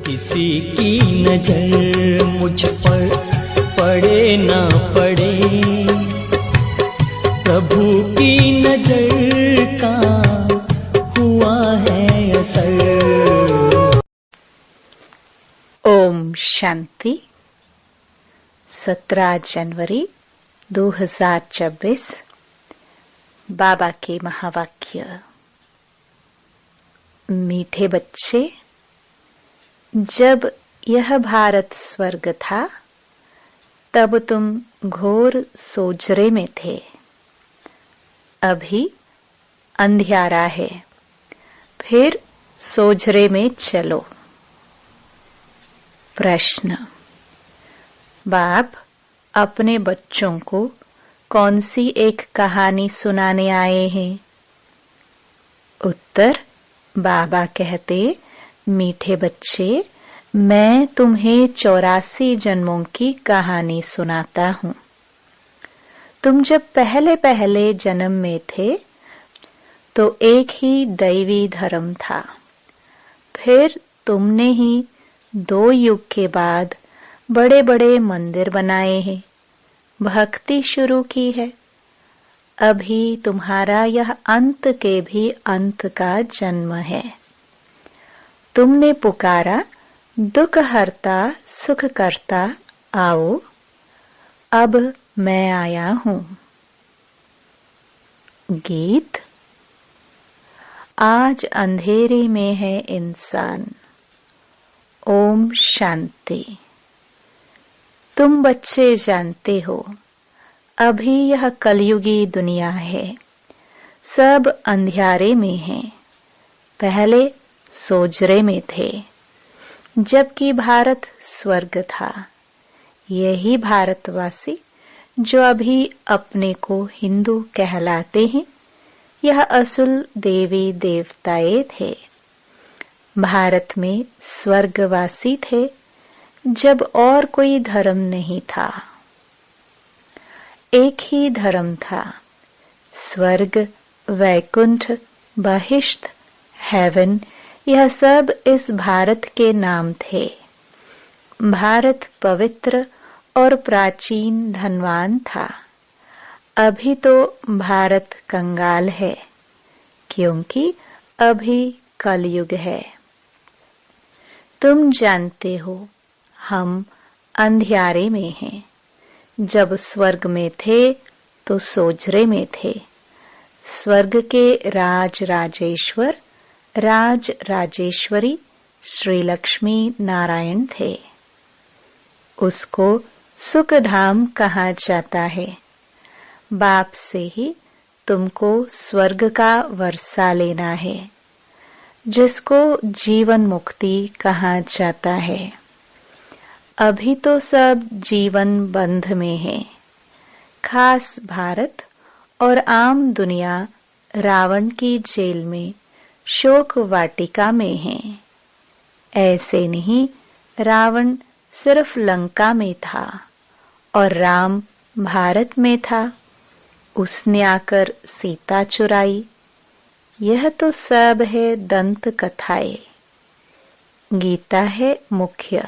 किसी की नजर मुझ पर पड़े ना पड़े, प्रभु की नजर का हुआ है असर। ओम शांति। 17 जनवरी 2024 बाबा के महावाक्य। मीठे बच्चे, जब यह भारत स्वर्ग था तब तुम घोर सोजरे में थे। अभी अंधियारा है, फिर सोजरे में चलो। प्रश्न: बाप अपने बच्चों को कौन सी एक कहानी सुनाने आए हैं? उत्तर: बाबा कहते, मीठे बच्चे, मैं तुम्हें 84 जन्मों की कहानी सुनाता हूँ। तुम जब पहले पहले जन्म में थे तो एक ही दैवी धर्म था। फिर तुमने ही 2 युग के बाद बड़े बड़े मंदिर बनाए हैं, भक्ति शुरू की है। अभी तुम्हारा यह अंत के भी अंत का जन्म है। तुमने पुकारा, दुख हरता सुख करता आओ, अब मैं आया हूँ। गीत। आज अंधेरे में है इंसान। ओम शांति। तुम बच्चे जानते हो, अभी यह कलयुगी दुनिया है, सब अंधियारे में है। पहले सोजरे में थे, जबकि भारत स्वर्ग था। यही भारतवासी जो अभी अपने को हिंदू कहलाते हैं, यह असुल देवी देवताएं थे। भारत में स्वर्गवासी थे जब और कोई धर्म नहीं था। एक ही धर्म था, स्वर्ग, वैकुंठ, बहिष्ठ, हेवन, यह सब इस भारत के नाम थे। भारत पवित्र और प्राचीन धनवान था। अभी तो भारत कंगाल है, क्योंकि अभी कलयुग है। तुम जानते हो, हम अंधियारे में हैं। जब स्वर्ग में थे तो सोजरे में थे। स्वर्ग के राज राजेश्वर, राज राजेश्वरी श्री लक्ष्मी नारायण थे। उसको सुखधाम कहा जाता है। बाप से ही तुमको स्वर्ग का वर्षा लेना है, जिसको जीवन मुक्ति कहा जाता है। अभी तो सब जीवन बंध में है। खास भारत और आम दुनिया रावण की जेल में, शोक वाटिका में है। ऐसे नहीं, रावण सिर्फ लंका में था और राम भारत में था। उसने आकर सीता चुराई। यह तो सब है दंत कथाएं। गीता है मुख्य,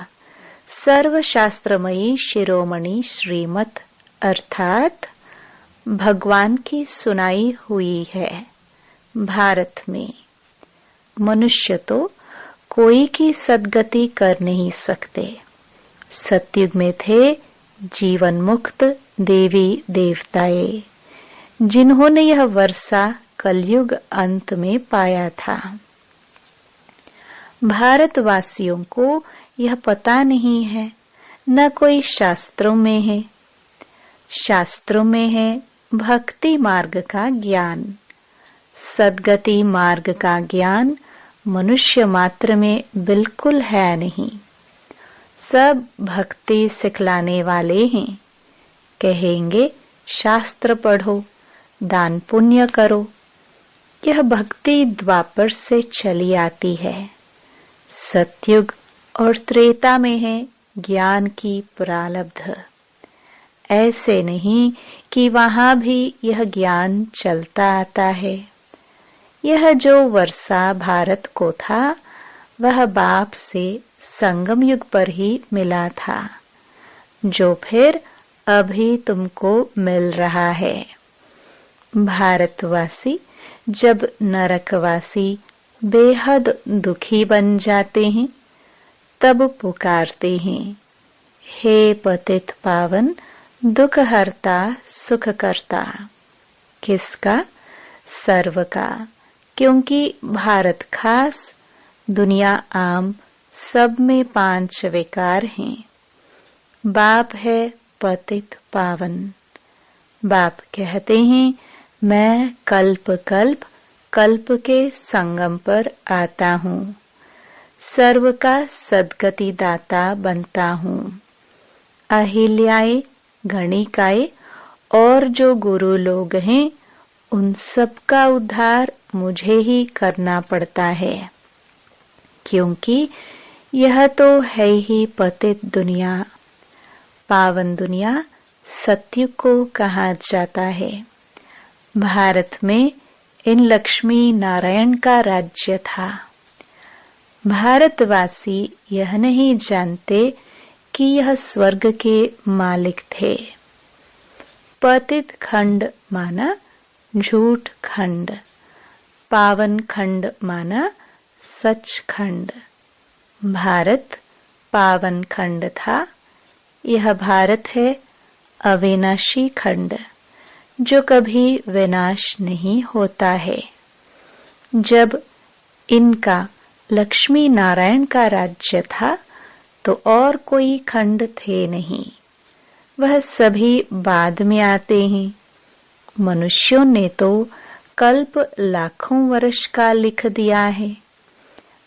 सर्वशास्त्रमयी शिरोमणि श्रीमत, अर्थात भगवान की सुनाई हुई है। भारत में मनुष्य तो कोई की सद्गति कर नहीं सकते। सतयुग में थे जीवन मुक्त देवी देवताएं, जिन्होंने यह वर्षा कलयुग अंत में पाया था। भारतवासियों को यह पता नहीं है, न कोई शास्त्रों में है। शास्त्रों में है भक्ति मार्ग का ज्ञान। सद्गति मार्ग का ज्ञान मनुष्य मात्र में बिल्कुल है नहीं। सब भक्ति सिखलाने वाले हैं। कहेंगे शास्त्र पढ़ो, दान पुण्य करो। यह भक्ति द्वापर से चली आती है। सतयुग और त्रेता में है ज्ञान की प्रारब्ध। ऐसे नहीं कि वहां भी यह ज्ञान चलता आता है। यह जो वर्षा भारत को था, वह बाप से संगम युग पर ही मिला था, जो फिर अभी तुमको मिल रहा है। भारतवासी जब नरकवासी बेहद दुखी बन जाते हैं, तब पुकारते हैं, हे पतित पावन दुख हरता सुख करता। किसका? सर्व का, क्योंकि भारत खास, दुनिया आम, सब में 5 विकार हैं। बाप है पतित पावन। बाप कहते हैं, मैं कल्प कल्प कल्प के संगम पर आता हूँ, सर्व का सद्गति दाता बनता हूँ। अहिल्याए, गणिकाए और जो गुरु लोग हैं, उन सब का उद्धार मुझे ही करना पड़ता है, क्योंकि यह तो है ही पतित दुनिया। पावन दुनिया सत्युग को कहा जाता है। भारत में इन लक्ष्मी नारायण का राज्य था। भारतवासी यह नहीं जानते कि यह स्वर्ग के मालिक थे। पतित खंड माना झूठ खंड, पावन खंड माना सच खंड। भारत पावन खंड था। यह भारत है अविनाशी खंड, जो कभी विनाश नहीं होता है। जब इनका लक्ष्मी नारायण का राज्य था, तो और कोई खंड थे नहीं, वह सभी बाद में आते हैं। मनुष्यों ने तो कल्प लाखों वर्ष का लिख दिया है।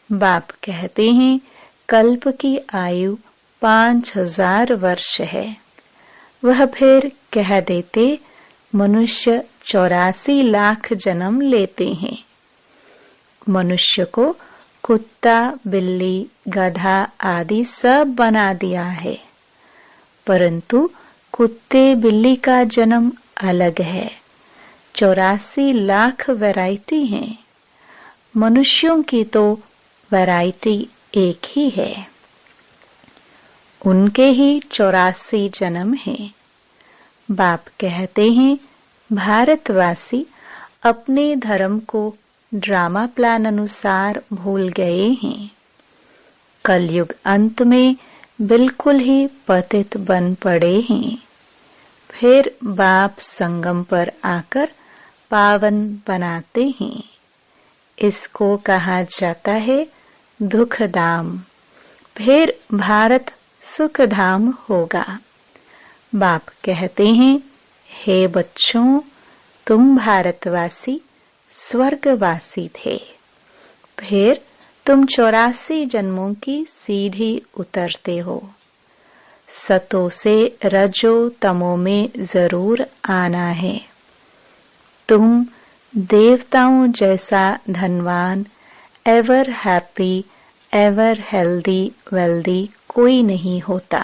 बाप कहते हैं, कल्प की आयु 5000 वर्ष है। वह फिर कह देते, मनुष्य 84 लाख जन्म लेते हैं। मनुष्य को कुत्ता, बिल्ली, गधा आदि सब बना दिया है, परंतु कुत्ते बिल्ली का जन्म अलग है। 84 लाख वैरायटी हैं। मनुष्यों की तो वैरायटी एक ही है। उनके ही 84 जन्म हैं। बाप कहते हैं, भारतवासी अपने धर्म को ड्रामा प्लान अनुसार भूल गए हैं। कलयुग अंत में बिल्कुल ही पतित बन पड़े हैं। फिर बाप संगम पर आकर पावन बनाते हैं। इसको कहा जाता है दुख धाम। फिर भारत सुख धाम होगा। बाप कहते हैं, हे बच्चों, तुम भारतवासी स्वर्गवासी थे, फिर तुम 84 जन्मों की सीढ़ी उतरते हो। सतो से रजो तमो में जरूर आना है। तुम देवताओं जैसा धनवान, ever happy, ever healthy wealthy कोई नहीं होता।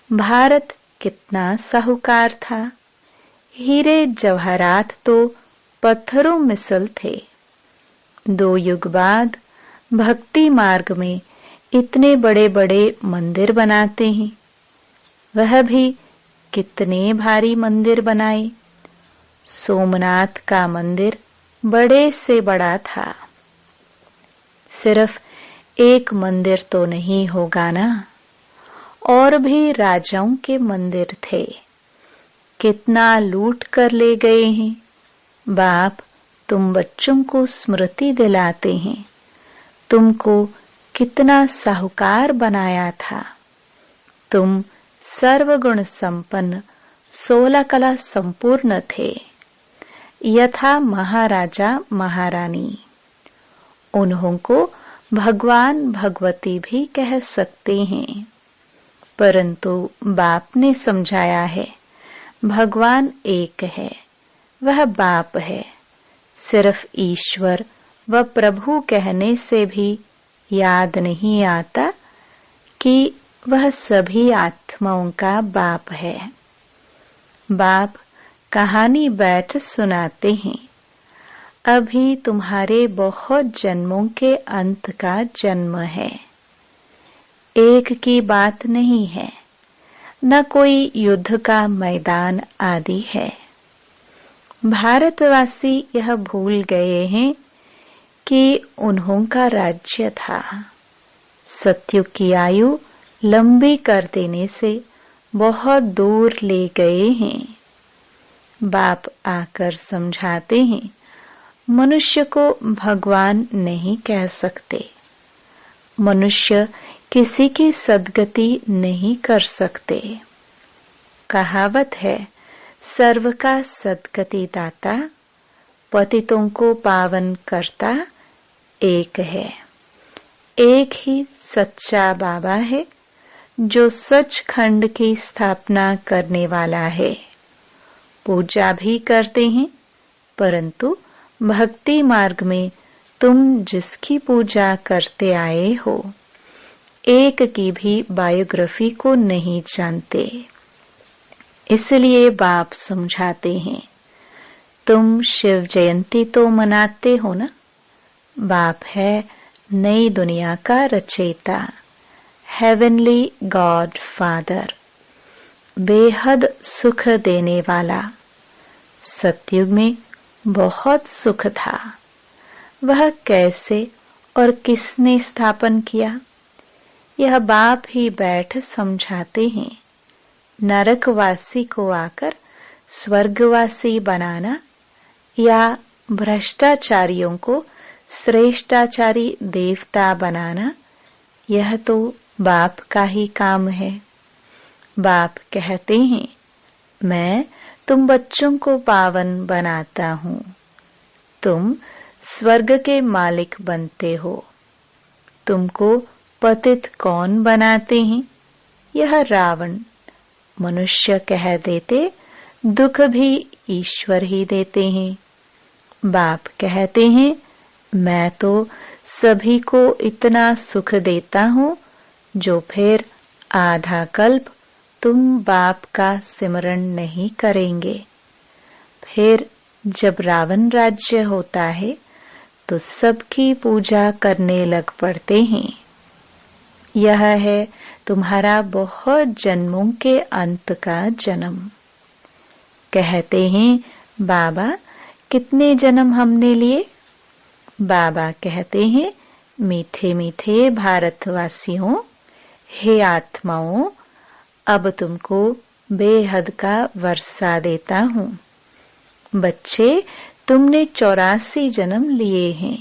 भारत कितना साहूकार था। हीरे जवाहरात तो पत्थरों मिसल थे। 2 युग बाद भक्ति मार्ग में इतने बड़े बड़े मंदिर बनाते हैं। वह भी कितने भारी मंदिर बनाए। सोमनाथ का मंदिर बड़े से बड़ा था। सिर्फ एक मंदिर तो नहीं होगा ना, और भी राजाओं के मंदिर थे। कितना लूट कर ले गए हैं। बाप तुम बच्चों को स्मृति दिलाते हैं, तुमको कितना साहूकार बनाया था। तुम सर्वगुण संपन्न, 16 कला संपूर्ण थे, यथा महाराजा महारानी। उन्हों को भगवान भगवती भी कह सकते हैं, परंतु बाप ने समझाया है, भगवान एक है, वह बाप है। सिर्फ ईश्वर व प्रभु कहने से भी याद नहीं आता कि वह सभी आत्माओं का बाप है। बाप कहानी बैठ सुनाते हैं। अभी तुम्हारे बहुत जन्मों के अंत का जन्म है। एक की बात नहीं है, न कोई युद्ध का मैदान आदि है। भारतवासी यह भूल गए हैं कि उन्हों का राज्य था। सत्युग की आयु लंबी कर देने से बहुत दूर ले गए हैं। बाप आकर समझाते हैं, मनुष्य को भगवान नहीं कह सकते। मनुष्य किसी की सद्गति नहीं कर सकते। कहावत है, सर्व का सद्गति दाता, पतितों को पावन करता एक है। एक ही सच्चा बाबा है जो सचखंड की स्थापना करने वाला है। पूजा भी करते हैं, परंतु भक्ति मार्ग में तुम जिसकी पूजा करते आए हो, एक की भी बायोग्राफी को नहीं जानते। इसलिए बाप समझाते हैं, तुम शिव जयंती तो मनाते हो ना। बाप है नई दुनिया का रचयिता, हेवनली गॉड फादर, बेहद सुख देने वाला। सतयुग में बहुत सुख था, वह कैसे और किसने स्थापन किया, यह बाप ही बैठ समझाते हैं। नरकवासी को आकर स्वर्गवासी बनाना या भ्रष्टाचारियों को श्रेष्ठाचारी देवता बनाना, यह तो बाप का ही काम है। बाप कहते हैं, मैं तुम बच्चों को पावन बनाता हूँ। तुम स्वर्ग के मालिक बनते हो। तुमको पतित कौन बनाते हैं? यह रावण। मनुष्य कह देते, दुख भी ईश्वर ही देते हैं। बाप कहते हैं, मैं तो सभी को इतना सुख देता हूँ जो फिर आधा कल्प तुम बाप का सिमरण नहीं करेंगे। फिर जब रावण राज्य होता है तो सबकी पूजा करने लग पड़ते हैं। यह है तुम्हारा बहुत जन्मों के अंत का जन्म। कहते हैं, बाबा कितने जन्म हमने लिए? बाबा कहते हैं, मीठे मीठे भारतवासियों, हे आत्माओं, अब तुमको बेहद का वर्षा देता हूँ। बच्चे, तुमने 84 जन्म लिए हैं।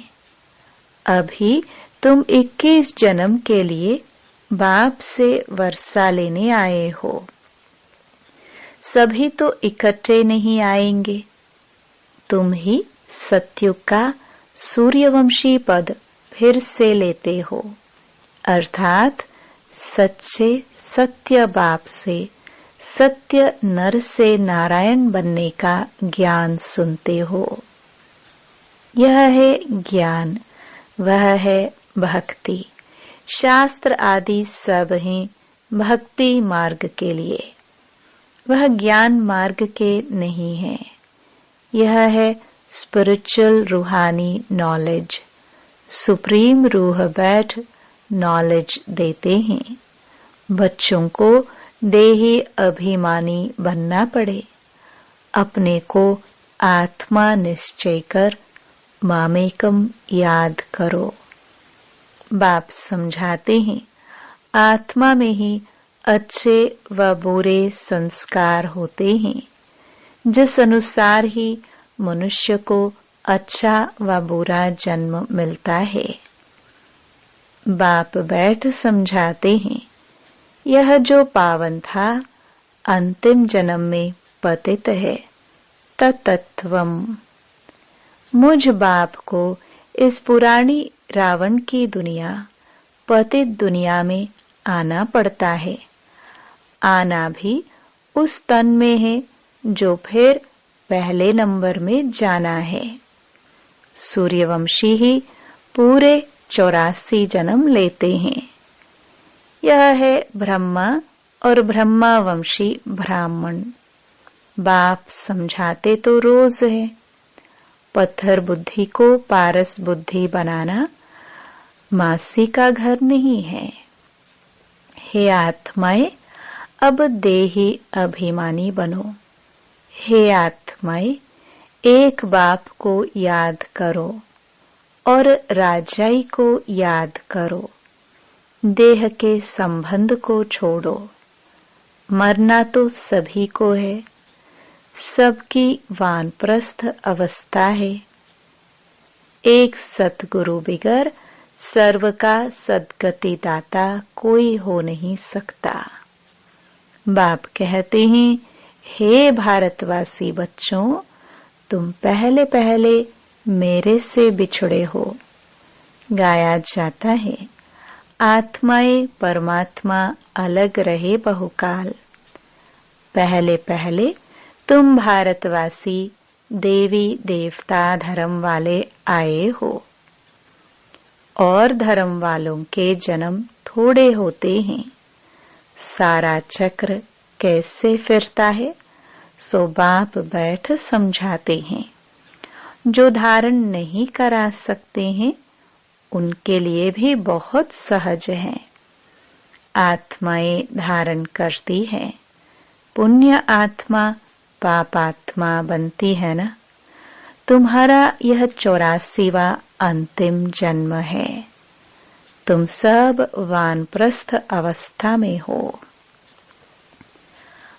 अभी तुम 21 जन्म के लिए बाप से वर्षा लेने आए हो। सभी तो इकट्ठे नहीं आएंगे। तुम ही सतयुग का सूर्यवंशी पद फिर से लेते हो, अर्थात सच्चे सत्य बाप से सत्य नर से नारायण बनने का ज्ञान सुनते हो। यह है ज्ञान, वह है भक्ति। शास्त्र आदि सब हैं भक्ति मार्ग के लिए, वह ज्ञान मार्ग के नहीं है। यह है स्पिरिचुअल रूहानी नॉलेज। सुप्रीम रूह बैठ नॉलेज देते हैं। बच्चों को देही अभिमानी बनना पड़े। अपने को आत्मा निश्चय कर मामेकम याद करो। बाप समझाते हैं, आत्मा में ही अच्छे व बुरे संस्कार होते हैं। जिस अनुसार ही मनुष्य को अच्छा व बुरा जन्म मिलता है। बाप बैठ समझाते हैं, यह जो पावन था अंतिम जन्म में पतित है। तत्त्वम। मुझ बाप को इस पुरानी रावण की दुनिया, पतित दुनिया में आना पड़ता है। आना भी उस तन में है जो फिर पहले नंबर में जाना है। सूर्यवंशी ही पूरे 84 जन्म लेते हैं। यह है ब्रह्मा और ब्रह्मावंशी ब्राह्मण। बाप समझाते तो रोज है, पत्थर बुद्धि को पारस बुद्धि बनाना मासी का घर नहीं है। हे आत्माएं, अब देही अभिमानी बनो। हे आत्माएं, एक बाप को याद करो और राजाई को याद करो। देह के संबंध को छोड़ो। मरना तो सभी को है, सबकी वानप्रस्थ अवस्था है। एक सतगुरु बिगर सर्व का सद्गति दाता कोई हो नहीं सकता। बाप कहते हैं, हे भारतवासी बच्चों, तुम पहले पहले मेरे से बिछड़े हो। गाया जाता है, आत्माएं परमात्मा अलग रहे बहुकाल। पहले पहले तुम भारतवासी देवी देवता धर्म वाले आए हो, और धर्म वालों के जन्म थोड़े होते हैं। सारा चक्र कैसे फिरता है सो बाप बैठ समझाते हैं। जो धारण नहीं करा सकते हैं उनके लिए भी बहुत सहज है। आत्माएं धारण करती है, पुण्य आत्मा पाप आत्मा बनती है ना। तुम्हारा यह 84वां अंतिम जन्म है। तुम सब वानप्रस्थ अवस्था में हो।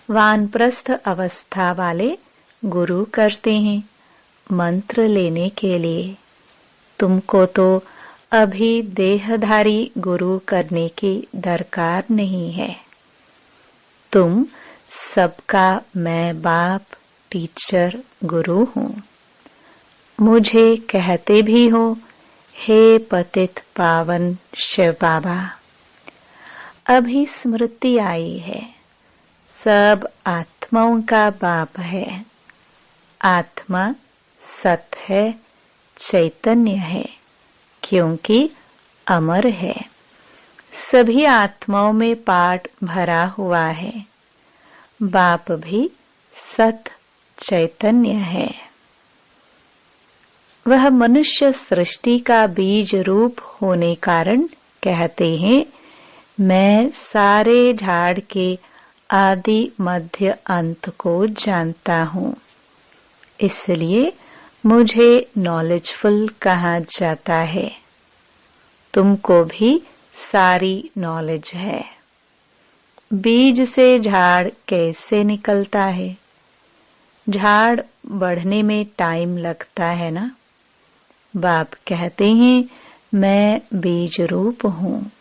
वानप्रस्थ अवस्था वाले गुरु करते हैं मंत्र लेने के लिए। तुमको तो अभी देहधारी गुरु करने की दरकार नहीं है। तुम सबका मैं बाप, टीचर, गुरु हूँ। मुझे कहते भी हो, हे पतित पावन शिव बाबा। अभी स्मृति आई है, सब आत्माओं का बाप है। आत्मा सत है, चैतन्य है, क्योंकि अमर है। सभी आत्माओं में पाठ भरा हुआ है। बाप भी सत चैतन्य है। वह मनुष्य सृष्टि का बीज रूप होने कारण कहते हैं, मैं सारे झाड़ के आदि मध्य अंत को जानता हूँ। इसलिए मुझे नॉलेजफुल कहा जाता है। तुमको भी सारी नॉलेज है। बीज से झाड़ कैसे निकलता है? झाड़ बढ़ने में टाइम लगता है ना। बाप कहते हैं, मैं बीज रूप हूँ।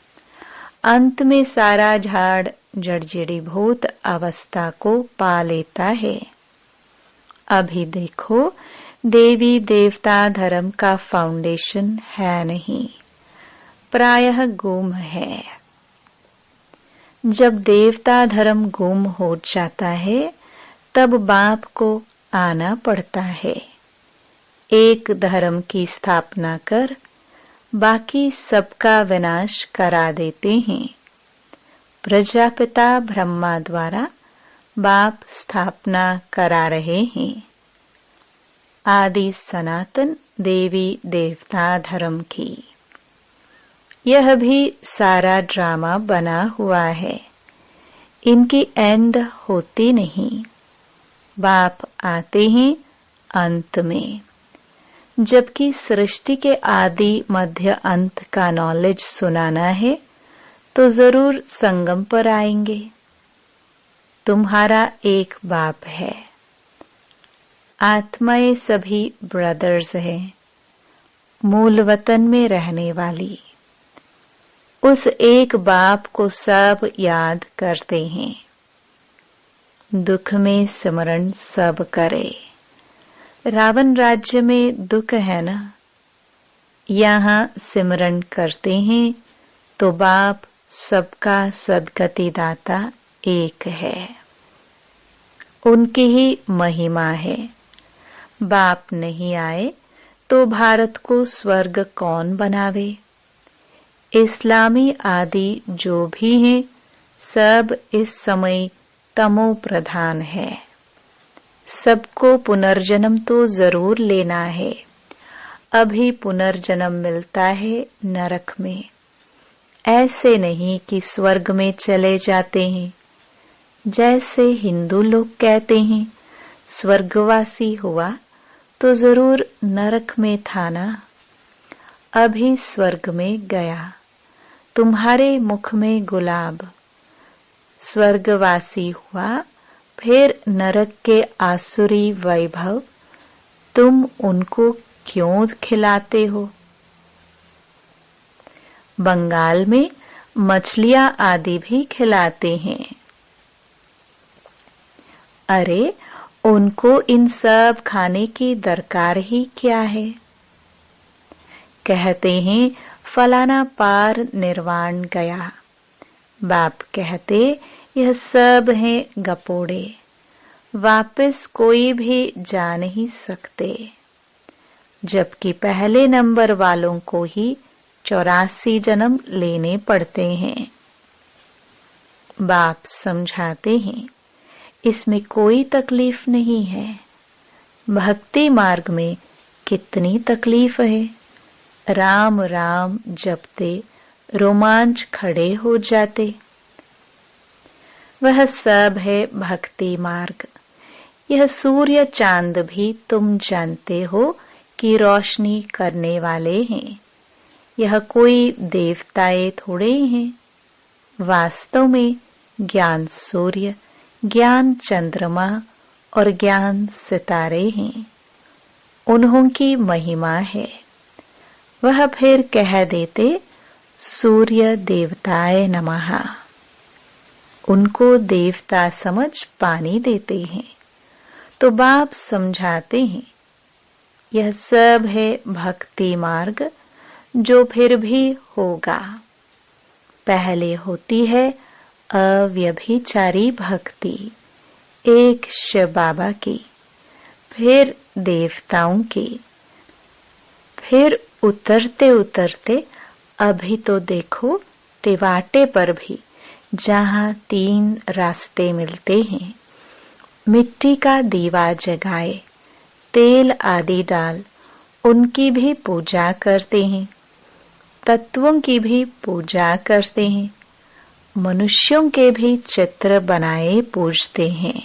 अंत में सारा झाड़ जड़जड़ीभूत अवस्था को पा लेता है। अभी देखो, देवी देवता धर्म का फाउंडेशन है नहीं, प्रायः गुम है। जब देवता धर्म गुम हो जाता है तब बाप को आना पड़ता है। एक धर्म की स्थापना कर बाकी सबका विनाश करा देते हैं। प्रजापिता ब्रह्मा द्वारा बाप स्थापना करा रहे हैं। आदि सनातन देवी देवता धर्म की। यह भी सारा ड्रामा बना हुआ है। इनकी एंड होती नहीं। बाप आते हैं अंत में। जबकि सृष्टि के आदि मध्य अंत का नॉलेज सुनाना है तो जरूर संगम पर आएंगे। तुम्हारा एक बाप है। आत्माएं सभी ब्रदर्स हैं, मूल वतन में रहने वाली। उस एक बाप को सब याद करते हैं। दुख में स्मरण सब करे। रावण राज्य में दुख है ना, यहाँ सिमरन करते हैं तो बाप सबका सद्गति दाता एक है। उनकी ही महिमा है। बाप नहीं आए तो भारत को स्वर्ग कौन बनावे? इस्लामी आदि जो भी हैं सब इस समय तमो प्रधान है। सबको पुनर्जन्म तो जरूर लेना है। अभी पुनर्जन्म मिलता है नरक में, ऐसे नहीं कि स्वर्ग में चले जाते हैं। जैसे हिंदू लोग कहते हैं स्वर्गवासी हुआ तो जरूर नरक में था ना। अभी स्वर्ग में गया, तुम्हारे मुख में गुलाब। स्वर्गवासी हुआ फिर नरक के आसुरी वैभव, तुम उनको क्यों खिलाते हो? बंगाल में मछलियां आदि भी खिलाते हैं। अरे उनको इन सब खाने की दरकार ही क्या है? कहते हैं फलाना पार निर्वाण गया। बाप कहते यह सब है गपोड़े, वापस कोई भी जा नहीं सकते। जबकि पहले नंबर वालों को ही 84 जन्म लेने पड़ते हैं। बाप समझाते हैं इसमें कोई तकलीफ नहीं है। भक्ति मार्ग में कितनी तकलीफ है। राम राम जपते रोमांच खड़े हो जाते। वह सब है भक्ति मार्ग। यह सूर्य चांद भी तुम जानते हो कि रोशनी करने वाले हैं। यह कोई देवताएं थोड़े हैं। वास्तव में ज्ञान सूर्य, ज्ञान चंद्रमा और ज्ञान सितारे हैं। उन्हों की महिमा है। वह फिर कह देते सूर्य देवताय नमः। उनको देवता समझ पानी देते हैं। तो बाप समझाते हैं यह सब है भक्ति मार्ग, जो फिर भी होगा। पहले होती है अव्यभिचारी भक्ति, एक शिव बाबा की, फिर देवताओं की, फिर उतरते उतरते अभी तो देखो टिवाटे पर भी जहां 3 रास्ते मिलते हैं। मिट्टी का दीवा जगाए, तेल आदि डाल उनकी भी पूजा करते हैं। तत्वों की भी पूजा करते हैं। मनुष्यों के भी चित्र बनाए पूजते हैं।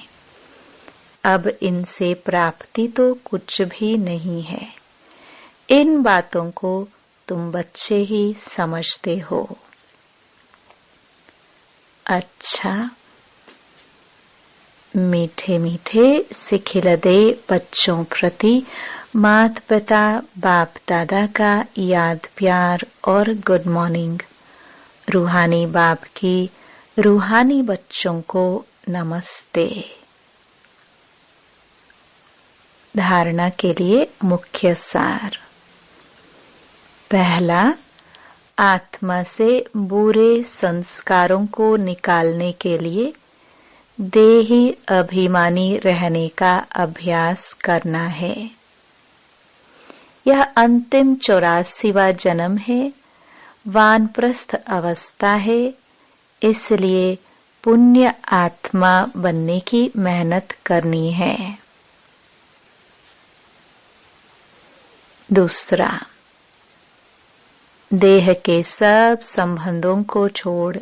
अब इनसे प्राप्ति तो कुछ भी नहीं है। इन बातों को तुम बच्चे ही समझते हो। अच्छा, मीठे मीठे सिखिलदे बच्चों प्रति माता पिता बाप दादा का याद प्यार और गुड मॉर्निंग। रूहानी बाप की रूहानी बच्चों को नमस्ते। धारणा के लिए मुख्य सार। पहला, आत्मा से बुरे संस्कारों को निकालने के लिए देही अभिमानी रहने का अभ्यास करना है। यह अंतिम 84वां जन्म है, वानप्रस्थ अवस्था है, इसलिए पुण्य आत्मा बनने की मेहनत करनी है। दूसरा, देह के सब संबंधों को छोड़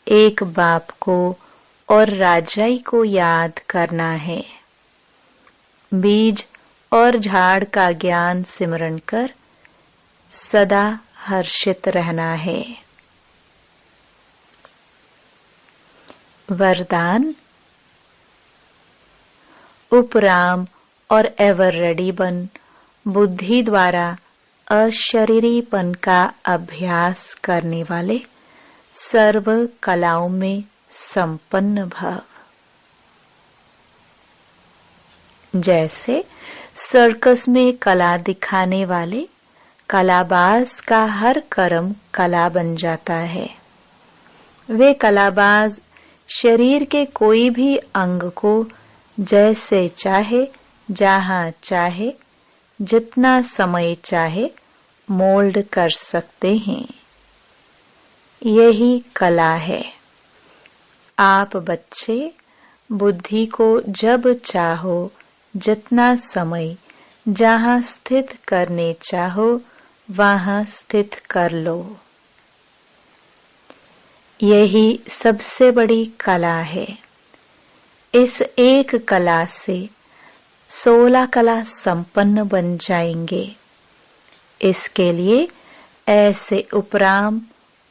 एक बाप को और राजाई को याद करना है। बीज और झाड़ का ज्ञान सिमरण कर सदा हर्षित रहना है। वरदान, उपराम और एवर रेडी बन बुद्धि द्वारा अशरीरीपन का अभ्यास करने वाले सर्व कलाओं में संपन्न भव। जैसे सर्कस में कला दिखाने वाले कलाबाज का हर कर्म कला बन जाता है। वे कलाबाज शरीर के कोई भी अंग को जैसे चाहे, जहां चाहे, जितना समय चाहे मोल्ड कर सकते हैं। यही कला है। आप बच्चे बुद्धि को जब चाहो जितना समय जहां स्थित करने चाहो वहां स्थित कर लो। यही सबसे बड़ी कला है। इस एक कला से 16 कला संपन्न बन जाएंगे। इसके लिए ऐसे उपराम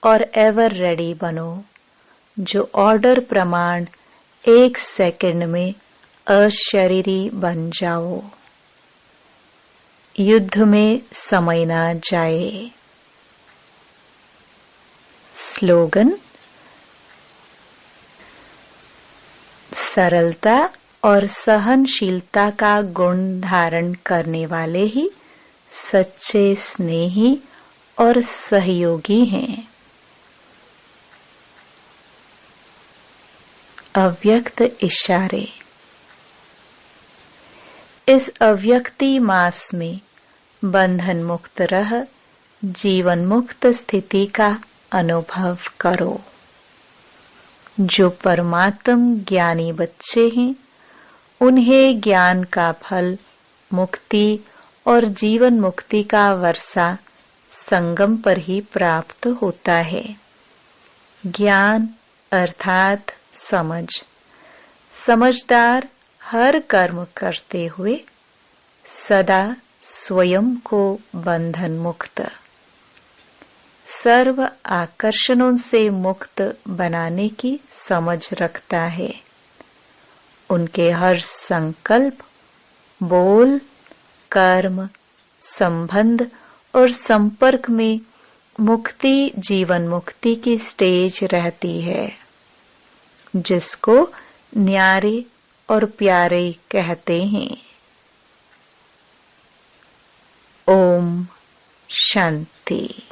और एवर रेडी बनो जो ऑर्डर प्रमाण 1 सेकंड में अशरीरी बन जाओ। युद्ध में समय ना जाए। स्लोगन: सरलता और सहनशीलता का गुण धारण करने वाले ही सच्चे स्नेही और सहयोगी हैं। अव्यक्त इशारे। इस अव्यक्ति मास में बंधन मुक्त रह जीवन मुक्त स्थिति का अनुभव करो। जो परमात्म ज्ञानी बच्चे हैं उन्हें ज्ञान का फल मुक्ति और जीवन मुक्ति का वर्षा संगम पर ही प्राप्त होता है। ज्ञान अर्थात समझ। समझदार हर कर्म करते हुए सदा स्वयं को बंधन मुक्त, सर्व आकर्षणों से मुक्त बनाने की समझ रखता है। उनके हर संकल्प, बोल, कर्म, संबंध और संपर्क में मुक्ति जीवन मुक्ति की स्टेज रहती है, जिसको न्यारे और प्यारे कहते हैं। ओम शांति।